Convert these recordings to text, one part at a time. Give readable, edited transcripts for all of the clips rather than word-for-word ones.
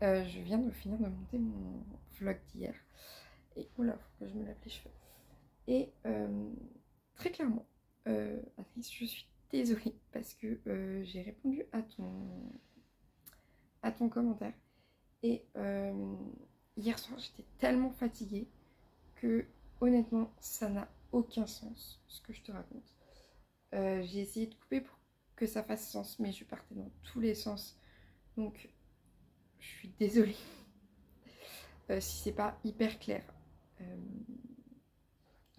Je viens de finir de monter mon vlog d'hier. Et oula, faut que je me lave les cheveux. Et très clairement, Anaïs, je suis désolée parce que j'ai répondu à ton commentaire. Et hier soir, j'étais tellement fatiguée que honnêtement, ça n'a aucun sens ce que je te raconte. J'ai essayé de couper pour que ça fasse sens, mais je partais dans tous les sens. Donc, je suis désolée si c'est pas hyper clair. En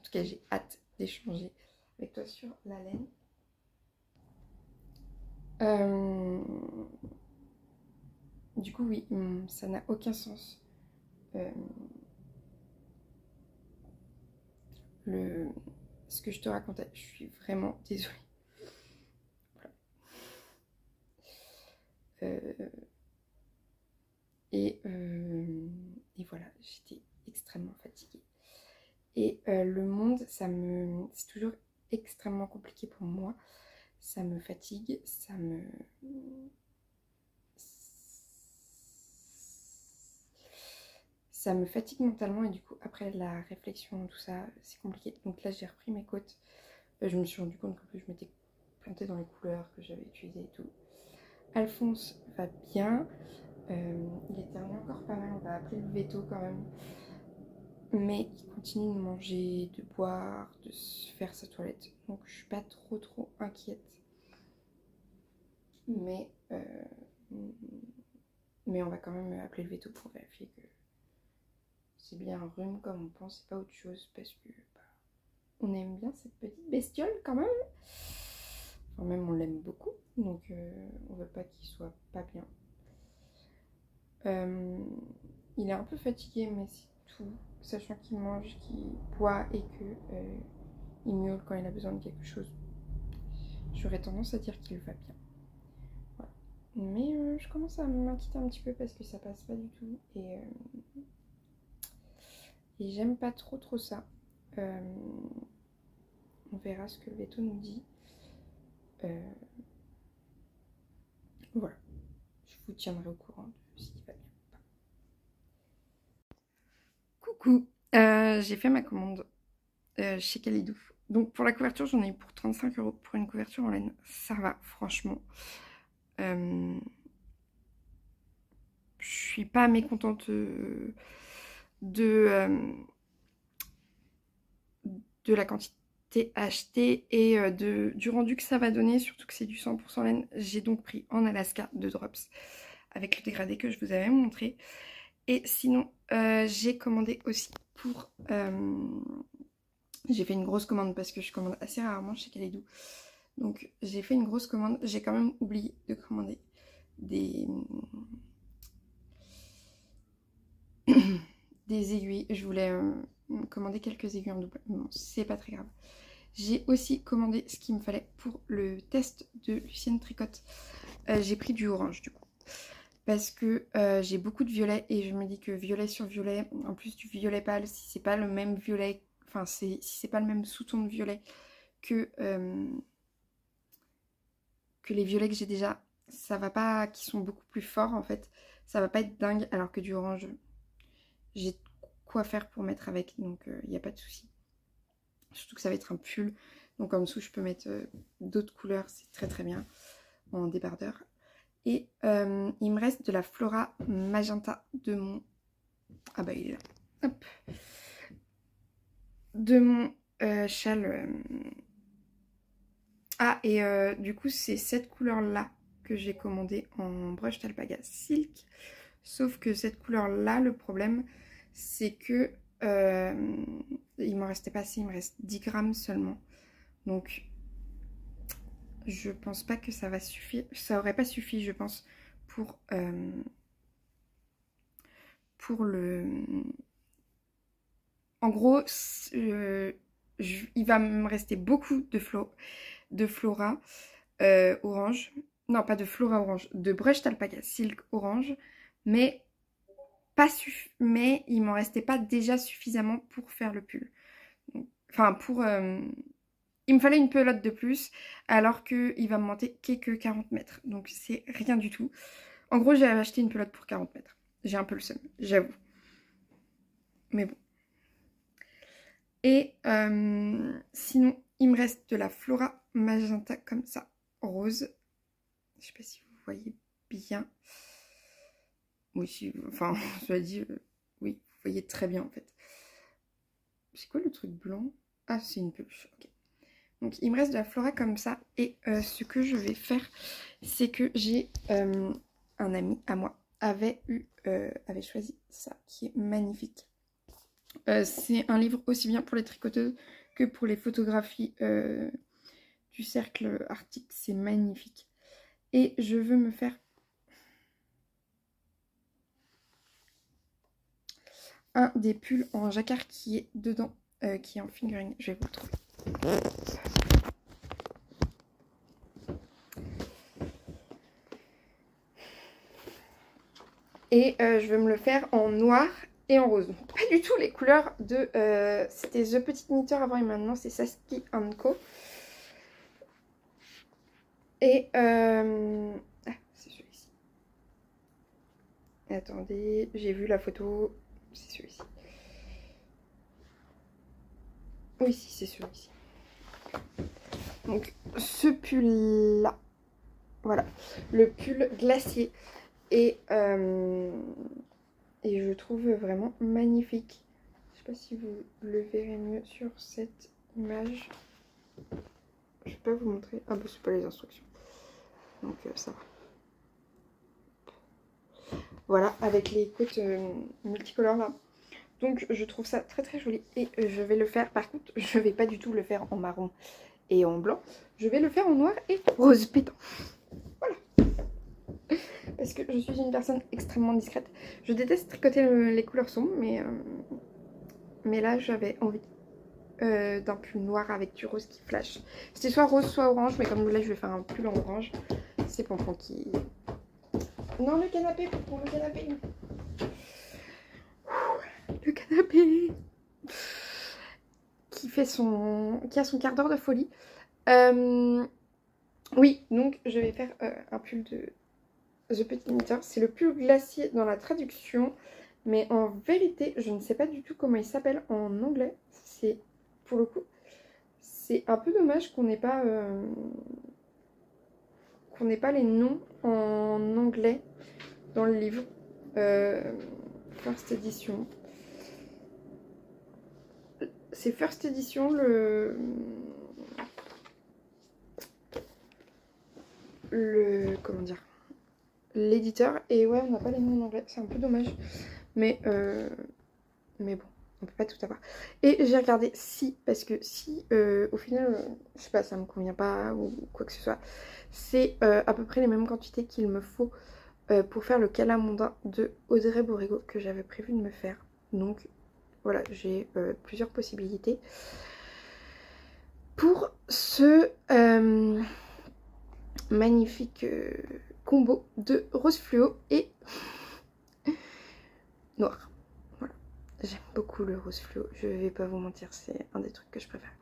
tout cas, j'ai hâte d'échanger avec toi sur la laine. Du coup, oui, ça n'a aucun sens. Ce que je te racontais, je suis vraiment désolée. Voilà. Et voilà, j'étais extrêmement fatiguée. Et le monde, c'est toujours extrêmement compliqué pour moi. Ça me fatigue, ça me fatigue mentalement, et du coup après la réflexion, tout ça, c'est compliqué. Donc là j'ai repris mes côtes. Je me suis rendu compte que je m'étais plantée dans les couleurs que j'avais utilisées et tout. Alphonse va bien. Il éternue encore pas mal, on va appeler le veto quand même. Mais il continue de manger, de boire, de se faire sa toilette. Donc je suis pas trop inquiète. Mais on va quand même appeler le veto pour vérifier que c'est bien un rhume comme on pense, c'est pas autre chose, parce que on aime bien cette petite bestiole quand même. Enfin même on l'aime beaucoup, donc on veut pas qu'il soit pas bien. Il est un peu fatigué, mais c'est tout, sachant qu'il mange, qu'il boit et que il miaule quand il a besoin de quelque chose. J'aurais tendance à dire qu'il va bien. Voilà. Mais je commence à m'inquiéter un petit peu parce que ça passe pas du tout, et j'aime pas trop ça. On verra ce que le veto nous dit. Voilà, je vous tiendrai au courant de s'il va bien ou pas. Coucou, j'ai fait ma commande chez Kalidou. Donc pour la couverture, j'en ai eu pour 35 € pour une couverture en laine. Ça va, franchement. Je suis pas mécontente de la quantité achetée et du rendu que ça va donner, surtout que c'est du 100% laine. J'ai donc pris en Alaska 2 drops avec le dégradé que je vous avais montré. Et sinon, j'ai commandé aussi pour... j'ai fait une grosse commande parce que je commande assez rarement chez Kalidou. Donc j'ai fait une grosse commande. J'ai quand même oublié de commander des aiguilles. Je voulais commander quelques aiguilles en double. Bon, c'est pas très grave. J'ai aussi commandé ce qu'il me fallait pour le test de Lucienne Tricotte. J'ai pris du orange du coup. Parce que j'ai beaucoup de violet et je me dis que violet sur violet, en plus du violet pâle, si c'est pas le même violet, enfin si c'est pas le même sous-ton de violet que les violets que j'ai déjà, ça va pas, qui sont beaucoup plus forts en fait, ça va pas être dingue, alors que du orange, j'ai quoi faire pour mettre avec, donc il n'y a pas de souci. Surtout que ça va être un pull, donc en dessous je peux mettre d'autres couleurs, c'est très bien, en débardeur. Et il me reste de la Flora Magenta de mon... Ah bah il est là. Hop. De mon châle. Ah, et du coup c'est cette couleur-là que j'ai commandé en Brushed Alpaga Silk. Sauf que cette couleur-là, le problème, c'est que il m'en restait pas assez, il me reste 10 grammes seulement. Donc je pense pas que ça va suffire. Ça aurait pas suffi, je pense, pour le... En gros, il va me rester beaucoup de Flora orange. Non, pas de Flora orange, de Brushed Alpaga Silk orange. Mais, mais il m'en restait pas déjà suffisamment pour faire le pull. Enfin, pour... il me fallait une pelote de plus, alors qu'il va me monter que 40 mètres. Donc c'est rien du tout. En gros, j'ai acheté une pelote pour 40 mètres. J'ai un peu le seum, j'avoue. Mais bon. Et sinon, il me reste de la Flora Magenta comme ça, rose. Je sais pas si vous voyez bien. Oui, si, enfin, je l'ai dit, oui, vous voyez très bien en fait. C'est quoi le truc blanc? Ah, c'est une peluche, ok. Donc, il me reste de la Flora comme ça. Et ce que je vais faire, c'est que j'ai un ami à moi avait choisi ça, qui est magnifique. C'est un livre aussi bien pour les tricoteuses que pour les photographies du cercle arctique. C'est magnifique. Et je veux me faire un des pulls en jacquard qui est dedans, qui est en figurine. Je vais vous le trouver. Et je vais me le faire en noir et en rose. Donc, pas du tout les couleurs de... c'était The Petite Knitteur avant et maintenant c'est Saski & Co. Et... ah, c'est celui-ci. Attendez, j'ai vu la photo. C'est celui-ci. Oui, si, c'est celui-ci. Donc, ce pull-là. Voilà. Le pull glacier. Et je trouve vraiment magnifique. Je sais pas si vous le verrez mieux sur cette image. Je vais pas vous montrer. Ah bah c'est pas les instructions. Donc ça va. Voilà, avec les côtes multicolores là. Donc je trouve ça très très joli. Et je vais le faire, par contre, je vais pas du tout le faire en marron et en blanc. Je vais le faire en noir et rose pétant. Voilà. Parce que je suis une personne extrêmement discrète. Je déteste tricoter les couleurs sombres, mais là j'avais envie d'un pull noir avec du rose qui flash. C'était soit rose soit orange, mais comme là je vais faire un pull en orange, c'est Pompon qui... Non, le canapé, pour le canapé. Le canapé qui a son quart d'heure de folie. Oui, donc je vais faire un pull de The Petite Knitteur. C'est le pull glacier dans la traduction, mais en vérité, je ne sais pas du tout comment il s'appelle en anglais. C'est, pour le coup, c'est un peu dommage qu'on n'ait pas les noms en anglais dans le livre. First Edition. C'est First Edition comment dire, l'éditeur, et ouais, on n'a pas les noms en anglais, c'est un peu dommage, mais bon, on peut pas tout avoir. Et j'ai regardé si, parce que si au final je sais pas, ça me convient pas ou quoi que ce soit, c'est à peu près les mêmes quantités qu'il me faut pour faire le calamondin de Audrey Borrego que j'avais prévu de me faire. Donc voilà, j'ai plusieurs possibilités pour ce magnifique combo de rose fluo et noir. Voilà. J'aime beaucoup le rose fluo, je vais pas vous mentir, c'est un des trucs que je préfère.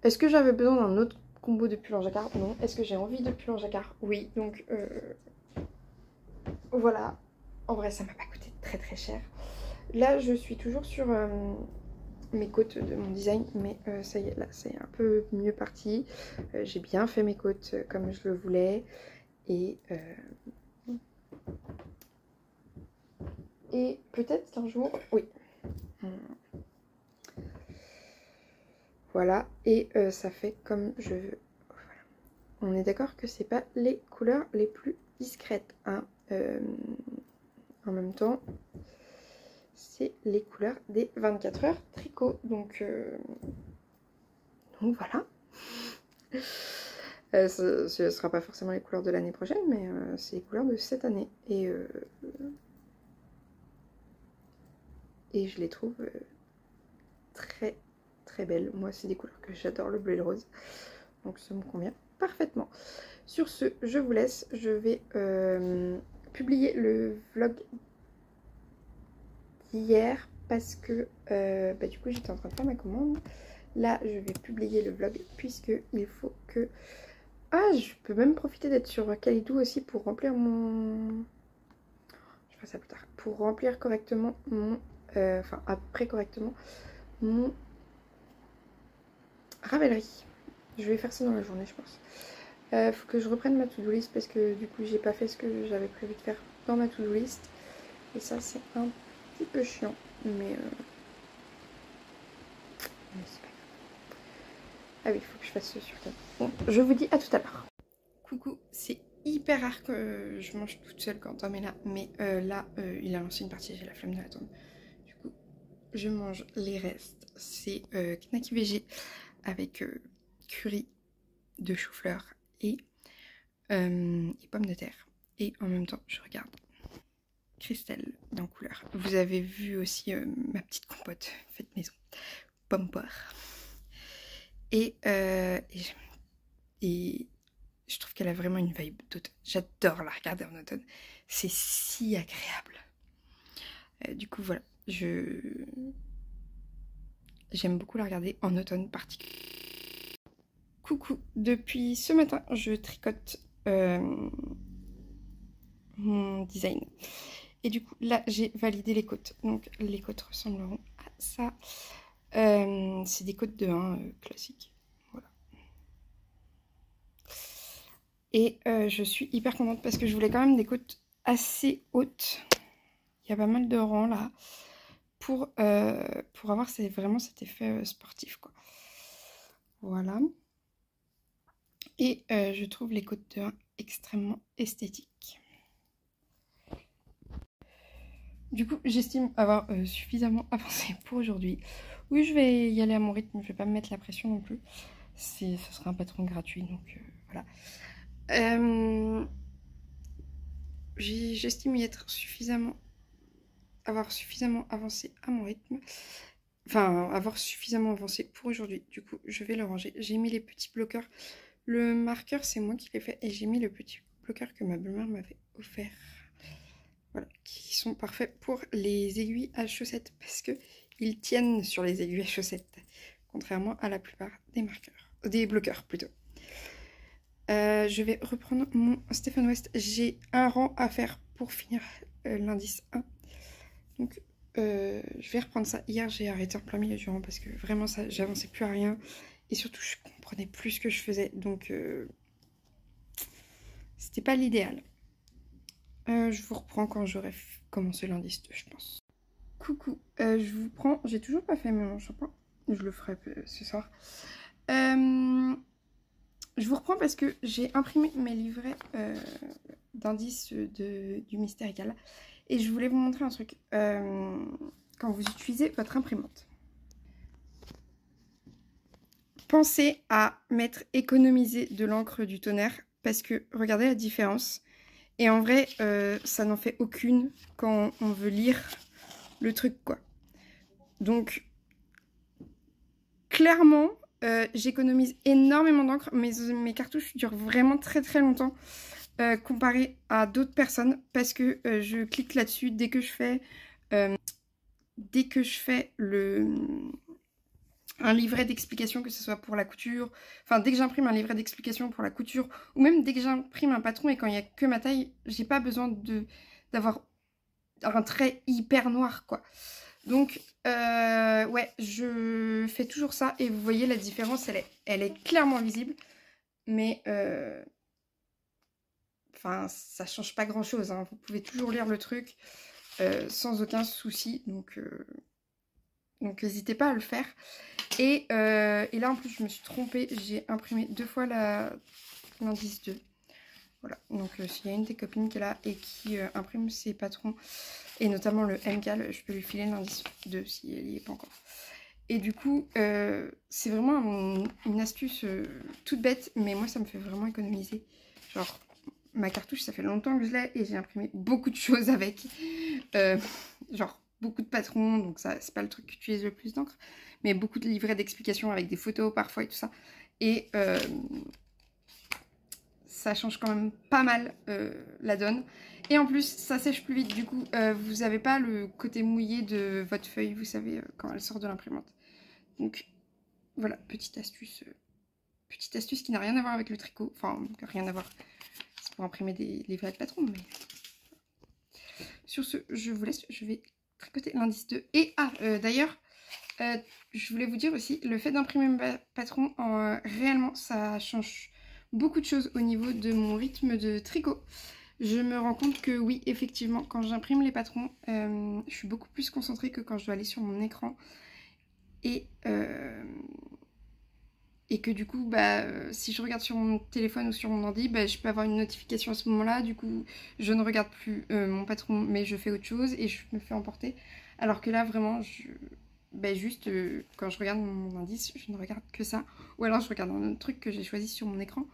Est-ce que j'avais besoin d'un autre combo de pull en jacquard? Non. Est-ce que j'ai envie de pull en jacquard? Oui. Donc voilà. En vrai, ça m'a pas coûté très très cher. Là, je suis toujours sur mes côtes de mon design, mais ça y est, là c'est un peu mieux parti. J'ai bien fait mes côtes comme je le voulais, et peut-être qu'un jour, oui, voilà, et ça fait comme je veux. Voilà. On est d'accord que c'est pas les couleurs les plus discrètes, hein. En même temps, c'est les couleurs des 24 heures tricot, donc voilà. Ce ne sera pas forcément les couleurs de l'année prochaine, mais c'est les couleurs de cette année. Et je les trouve très très belles. Moi, c'est des couleurs que j'adore, le bleu et le rose. Donc ça me convient parfaitement. Sur ce, je vous laisse. Je vais publier le vlog d'hier parce que du coup, j'étais en train de faire ma commande. Là, je vais publier le vlog puisque il faut que... Ah, je peux même profiter d'être sur Kalidou aussi pour remplir mon... Je vais ferai ça plus tard. Pour remplir correctement mon... enfin, après correctement mon Ravelry. Je vais faire ça dans la journée, je pense. Faut que je reprenne ma to-do list parce que du coup, j'ai pas fait ce que j'avais prévu de faire dans ma to-do list. Et ça, c'est un petit peu chiant. Mais c'est pas grave. Ah oui, il faut que je fasse ce sur table. Bon, je vous dis à tout à l'heure. Coucou, c'est hyper rare que je mange toute seule quand Tom est là. Mais là, il a lancé une partie, j'ai la flemme de l'attendre. Du coup, je mange les restes. C'est knacky végé avec curry de chou-fleur et pommes de terre. Et en même temps, je regarde Christelle dans Couleur. Vous avez vu aussi ma petite compote faite maison, pomme poire. Et je trouve qu'elle a vraiment une vibe d'automne. J'adore la regarder en automne. C'est si agréable. Du coup, voilà. J'aime beaucoup la regarder en automne particulièrement. Coucou, depuis ce matin, je tricote mon design. Et du coup, là, j'ai validé les côtes. Donc, les côtes ressembleront à ça. C'est des côtes de 1 classiques. Voilà. Et je suis hyper contente parce que je voulais quand même des côtes assez hautes. Il y a pas mal de rangs là. Pour avoir vraiment cet effet sportif, quoi. Voilà. Et je trouve les côtes de 1 extrêmement esthétiques. Du coup, j'estime avoir suffisamment avancé pour aujourd'hui. Oui, je vais y aller à mon rythme, je vais pas me mettre la pression non plus. Ce sera un patron gratuit, donc voilà. J'estime avoir suffisamment avancé à mon rythme. Enfin, avoir suffisamment avancé pour aujourd'hui. Du coup, je vais le ranger. J'ai mis les petits bloqueurs. Le marqueur, c'est moi qui l'ai fait. Et j'ai mis le petit bloqueur que ma belle-mère m'avait offert. Voilà, qui sont parfaits pour les aiguilles à chaussettes. Parce que ils tiennent sur les aiguilles à chaussettes. Contrairement à la plupart des marqueurs. Des bloqueurs, plutôt. Je vais reprendre mon Stephen West. J'ai un rang à faire pour finir l'indice 1. Donc, je vais reprendre ça. Hier, j'ai arrêté en plein milieu du rang parce que vraiment, j'avançais plus à rien. Et surtout, je comprenais plus ce que je faisais. Donc, c'était pas l'idéal. Je vous reprends quand j'aurai commencé l'indice 2, je pense. Coucou, je vous prends. J'ai toujours pas fait mon shampoing. Je le ferai ce soir. Je vous reprends parce que j'ai imprimé mes livrets d'indices du Mystérical. Et je voulais vous montrer un truc. Quand vous utilisez votre imprimante, pensez à économiser de l'encre du tonnerre. Parce que regardez la différence. Et en vrai, ça n'en fait aucune quand on veut lire le truc, quoi. Donc, clairement, j'économise énormément d'encre. Mes cartouches durent vraiment très très longtemps comparé à d'autres personnes. Parce que je clique là-dessus dès que je fais un livret d'explication, que ce soit pour la couture, enfin dès que j'imprime un livret d'explication pour la couture, ou même dès que j'imprime un patron et quand il n'y a que ma taille, j'ai pas besoin d'avoir un trait hyper noir, quoi. Donc, ouais, je fais toujours ça et vous voyez la différence, elle est clairement visible, mais enfin, ça change pas grand-chose, hein. Vous pouvez toujours lire le truc sans aucun souci, donc n'hésitez pas à le faire. Et là en plus je me suis trompée, j'ai imprimé 2 fois l'indice 2. Voilà, donc s'il y a une des copines qui est là et qui imprime ses patrons, et notamment le MCAL, je peux lui filer l'indice 2 si elle n'y est pas encore. Et du coup, c'est vraiment une astuce toute bête, mais moi ça me fait vraiment économiser. Genre, ma cartouche, ça fait longtemps que je l'ai et j'ai imprimé beaucoup de choses avec. Genre, beaucoup de patrons, donc ça c'est pas le truc qui utilise le plus d'encre, mais beaucoup de livrets d'explications avec des photos parfois et tout ça. Et ça change quand même pas mal la donne. Et en plus, ça sèche plus vite. Du coup, vous n'avez pas le côté mouillé de votre feuille, vous savez, quand elle sort de l'imprimante. Donc, voilà, petite astuce qui n'a rien à voir avec le tricot. Enfin, rien à voir. C'est pour imprimer des livrets de patron, mais sur ce, je vous laisse, je vais tricoter l'indice 2. Et d'ailleurs, je voulais vous dire aussi, le fait d'imprimer mes patrons, réellement, ça change beaucoup de choses au niveau de mon rythme de tricot. Je me rends compte que oui, effectivement, quand j'imprime les patrons, je suis beaucoup plus concentrée que quand je dois aller sur mon écran. Et que du coup, si je regarde sur mon téléphone ou sur mon ordi, je peux avoir une notification à ce moment-là. Du coup, je ne regarde plus mon patron, mais je fais autre chose et je me fais emporter. Alors que là, vraiment, juste quand je regarde mon indice, je ne regarde que ça. Ou alors je regarde un autre truc que j'ai choisi sur mon écran.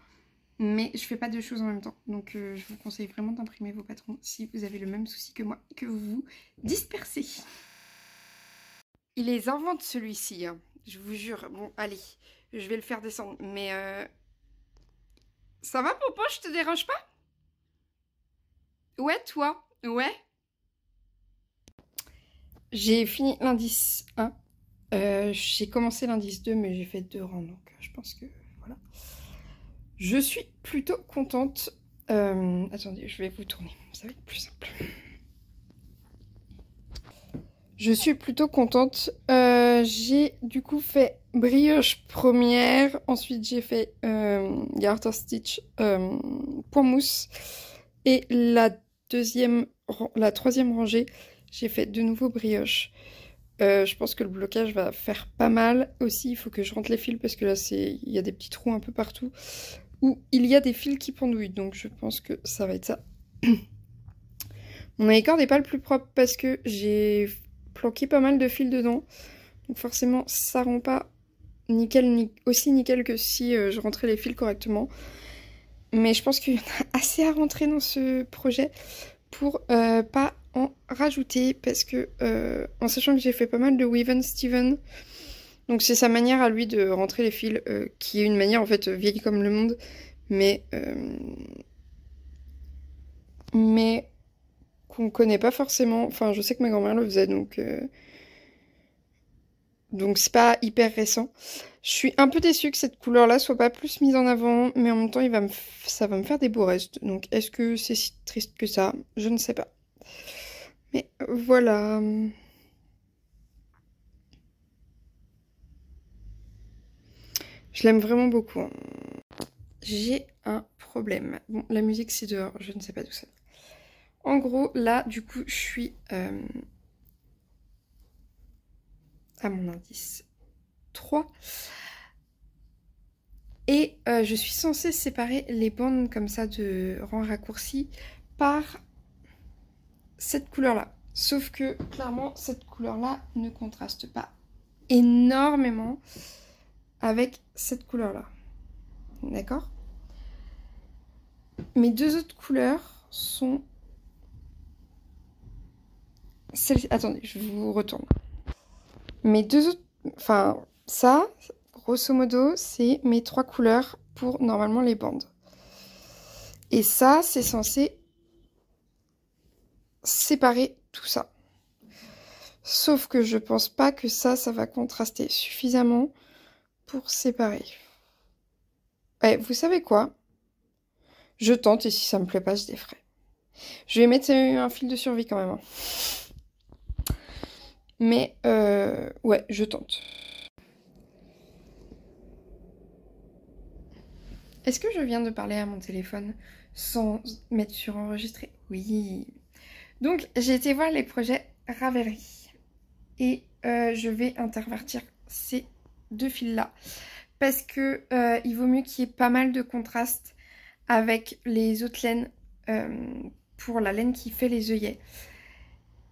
Mais je fais pas deux choses en même temps. Donc je vous conseille vraiment d'imprimer vos patrons si vous avez le même souci que moi, que vous vous dispersez. Il les invente celui-ci, hein. Je vous jure. Bon, allez, je vais le faire descendre. Mais ça va, Popo? Je te dérange pas? Ouais, toi? Ouais. J'ai fini l'indice 1. J'ai commencé l'indice 2, mais j'ai fait 2 rangs. Donc je pense que voilà. Je suis plutôt contente. Attendez, je vais vous tourner. Ça va être plus simple. Je suis plutôt contente. J'ai du coup fait brioche première. Ensuite, j'ai fait garter stitch point mousse. Et la troisième rangée, j'ai fait de nouveau brioche. Je pense que le blocage va faire pas mal. Aussi, il faut que je rentre les fils parce que là, il y a des petits trous un peu partout où il y a des fils qui pendouillent. Donc, je pense que ça va être ça. Mon écart n'est pas le plus propre parce que j'ai planqué pas mal de fils dedans. Donc forcément, ça rend pas nickel, aussi nickel que si je rentrais les fils correctement. Mais je pense qu'il y en a assez à rentrer dans ce projet pour pas en rajouter. Parce que en sachant que j'ai fait pas mal de Weave Steven, donc c'est sa manière à lui de rentrer les fils, qui est une manière en fait vieille comme le monde. Mais qu'on connaît pas forcément. Enfin, je sais que ma grand-mère le faisait, donc c'est pas hyper récent. Je suis un peu déçue que cette couleur-là soit pas plus mise en avant, mais en même temps, ça va me faire des beaux restes. Donc, est-ce que c'est si triste que ça? Je ne sais pas. Mais voilà. Je l'aime vraiment beaucoup, hein. J'ai un problème. Bon, la musique, c'est dehors. Je ne sais pas d'où ça vient. En gros, là, du coup, je suis à mon indice 3. Et je suis censée séparer les bandes comme ça de rang raccourci par cette couleur-là. Sauf que, clairement, cette couleur-là ne contraste pas énormément avec cette couleur-là. D'accord? Mes deux autres couleurs sont... Attendez, je vous retourne. Mes deux autres... Enfin, ça, grosso modo, c'est mes 3 couleurs pour, normalement, les bandes. Et ça, c'est censé séparer tout ça. Sauf que je pense pas que ça va contraster suffisamment pour séparer. Ouais, vous savez quoi? Je tente et si ça me plaît pas, je déferai. Je vais mettre un fil de survie quand même, hein. Mais ouais, je tente. Est-ce que je viens de parler à mon téléphone sans mettre sur enregistré? Oui. Donc, j'ai été voir les projets Ravelry. Et je vais intervertir ces 2 fils-là. Parce que il vaut mieux qu'il y ait pas mal de contraste avec les autres laines pour la laine qui fait les œillets.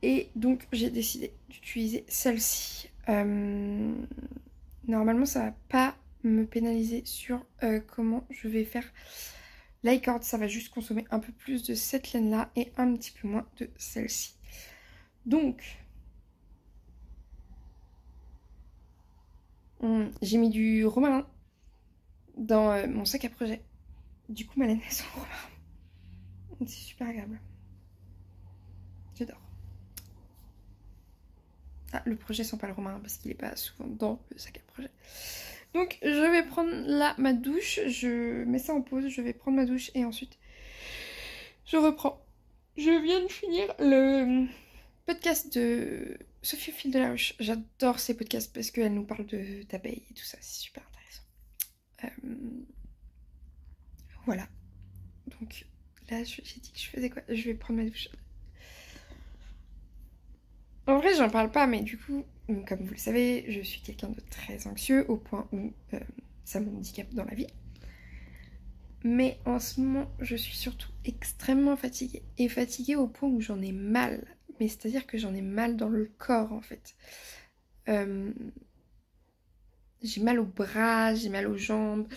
Et donc, j'ai décidé d'utiliser celle-ci. Normalement, ça va pas me pénaliser sur comment je vais faire l'icord. Ça va juste consommer un peu plus de cette laine-là et un petit peu moins de celle-ci. Donc, j'ai mis du romarin dans mon sac à projet. Du coup, ma laine, elle sent le romarin. C'est super agréable. J'adore. Ah, le projet sent pas le romarin parce qu'il est pas souvent dans le sac à projet. Donc, je vais prendre là ma douche. Je mets ça en pause. Je vais prendre ma douche et ensuite, je reprends Je viens de finir le podcast de Sophie au fil de la ruche. J'adore ces podcasts parce qu'elle nous parle d'abeilles et tout ça, c'est super intéressant. Voilà. Donc là, j'ai dit que je faisais quoi? Je vais prendre ma douche. En vrai, j'en parle pas, mais du coup, comme vous le savez, je suis quelqu'un de très anxieux au point où ça me handicape dans la vie. Mais en ce moment, je suis surtout extrêmement fatiguée. Et fatiguée au point où j'en ai mal. Mais c'est-à-dire que j'en ai mal dans le corps, en fait. J'ai mal aux bras, j'ai mal aux jambes.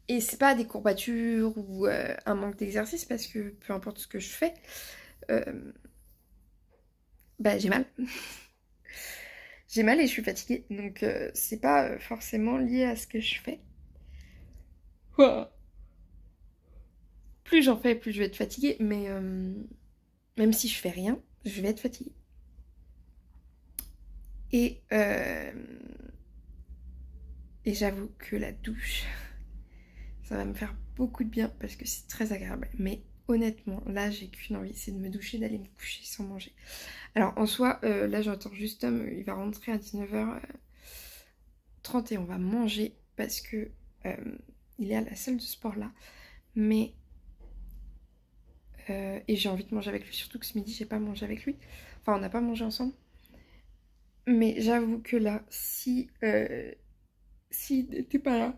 Et c'est pas des courbatures ou un manque d'exercice, parce que peu importe ce que je fais, bah j'ai mal. J'ai mal et je suis fatiguée. Donc c'est pas forcément lié à ce que je fais. Plus j'en fais, plus je vais être fatiguée. Mais même si je fais rien, je vais être fatiguée. Et j'avoue que la douche, ça va me faire beaucoup de bien parce que c'est très agréable. Mais honnêtement, là, j'ai qu'une envie, c'est de me doucher, d'aller me coucher sans manger. Alors, en soi, là, j'entends juste Tom, il va rentrer à 19h30 et on va manger parce que il est à la salle de sport là. Mais... et j'ai envie de manger avec lui, surtout que ce midi, j'ai pas mangé avec lui. Enfin, on n'a pas mangé ensemble. Mais j'avoue que là, s'il n'était pas là,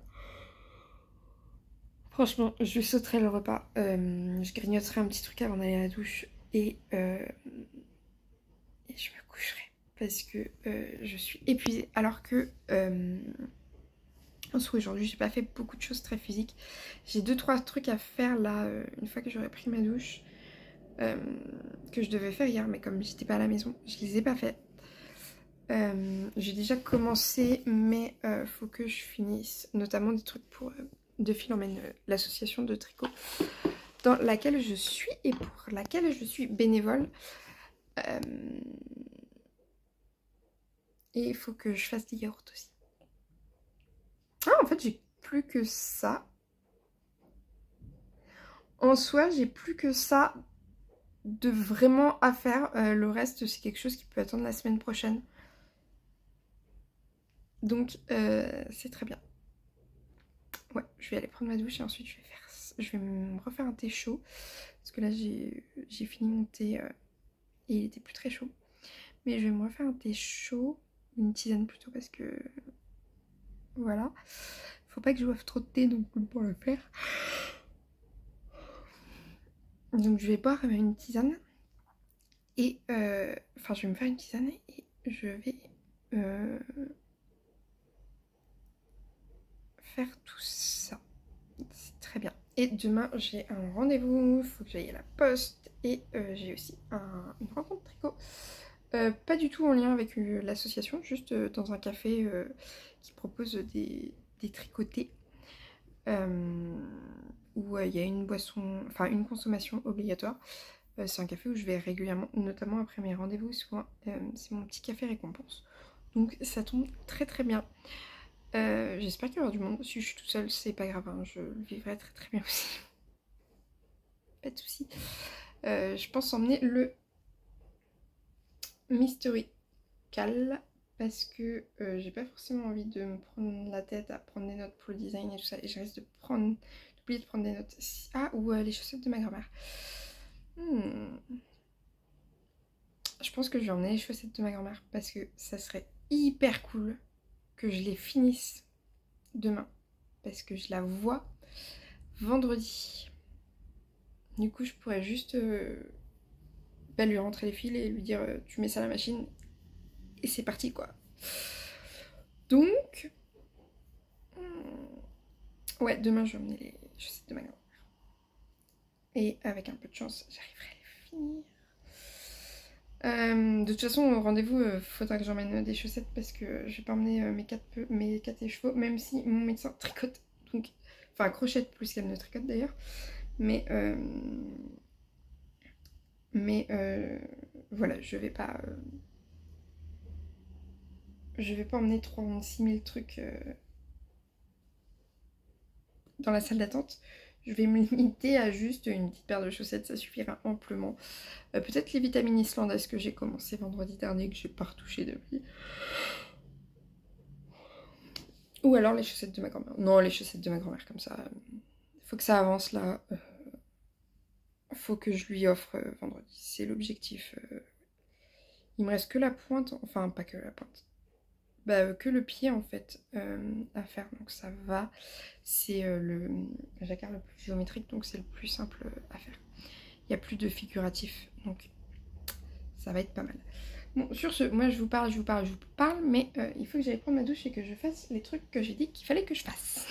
franchement, je sauterais le repas. Je grignoterais un petit truc avant d'aller à la douche et je me coucherai parce que je suis épuisée. Alors que aujourd'hui, j'ai pas fait beaucoup de choses très physiques. J'ai 2-3 trucs à faire là, une fois que j'aurai pris ma douche, que je devais faire hier, mais comme j'étais pas à la maison, je les ai pas fait. J'ai déjà commencé, mais faut que je finisse, notamment des trucs pour De Fil Emmène, l'association de tricot dans laquelle je suis et pour laquelle je suis bénévole. Et il faut que je fasse des yaourts aussi. Ah, en fait, j'ai plus que ça. En soi, j'ai plus que ça de vraiment à faire. Le reste, c'est quelque chose qui peut attendre la semaine prochaine. Donc, c'est très bien. Ouais, je vais aller prendre ma douche et ensuite je vais me refaire un thé chaud. Parce que là, j'ai fini mon thé et il était plus très chaud. Mais je vais me refaire un thé chaud, une tisane plutôt parce que... Voilà. Faut pas que je boive trop de thé donc pour le faire. Donc je vais boire une tisane. Et... Enfin, je vais me faire une tisane et je vais... faire tout ça. C'est très bien. Et demain, j'ai un rendez-vous, il faut que j'aille à la poste. Et j'ai aussi une rencontre tricot. Pas du tout en lien avec l'association, juste dans un café qui propose des tricotés. Où il y a une boisson, enfin une consommation obligatoire. C'est un café où je vais régulièrement, notamment après mes rendez-vous, souvent c'est mon petit café récompense. Donc ça tombe très très bien. J'espère qu'il y aura du monde. Si je suis toute seule, c'est pas grave, hein, je le vivrai très très bien aussi. Pas de soucis. Je pense emmener le Mystery Cal parce que j'ai pas forcément envie de me prendre la tête à prendre des notes pour le design et tout ça. Et je risque d'oublier de prendre des notes. Ah, ou les chaussettes de ma grand-mère. Je pense que je vais emmener les chaussettes de ma grand-mère parce que ça serait hyper cool que je les finisse demain. Parce que je la vois vendredi. Du coup, je pourrais juste lui rentrer les fils et lui dire tu mets ça à la machine et c'est parti quoi. Donc, ouais, demain je vais emmener les chaussettes de ma grand-mère. Et avec un peu de chance, j'arriverai à les finir. De toute façon, au rendez-vous, faudra que j'emmène des chaussettes parce que je vais pas emmener mes 4 écheveaux, même si mon médecin tricote. Donc, enfin, crochette plus qu'elle ne tricote d'ailleurs. Mais voilà, je vais pas emmener 36 000 trucs dans la salle d'attente. Je vais me limiter à juste une petite paire de chaussettes, ça suffira amplement. Peut-être les vitamines islandaises que j'ai commencé vendredi dernier, que j'ai pas retouché depuis. Ou alors les chaussettes de ma grand-mère. Non, les chaussettes de ma grand-mère comme ça. Faut que ça avance là. Faut que je lui offre vendredi. C'est l'objectif. Il me reste que la pointe. Enfin, pas que la pointe. Bah, que le pied en fait à faire. Donc ça va. C'est le jacquard le plus géométrique. Donc c'est le plus simple à faire. Il n'y a plus de figuratif. Donc ça va être pas mal. Bon, sur ce, moi je vous parle, mais il faut que j'aille prendre ma douche et que je fasse les trucs que j'ai dit qu'il fallait que je fasse.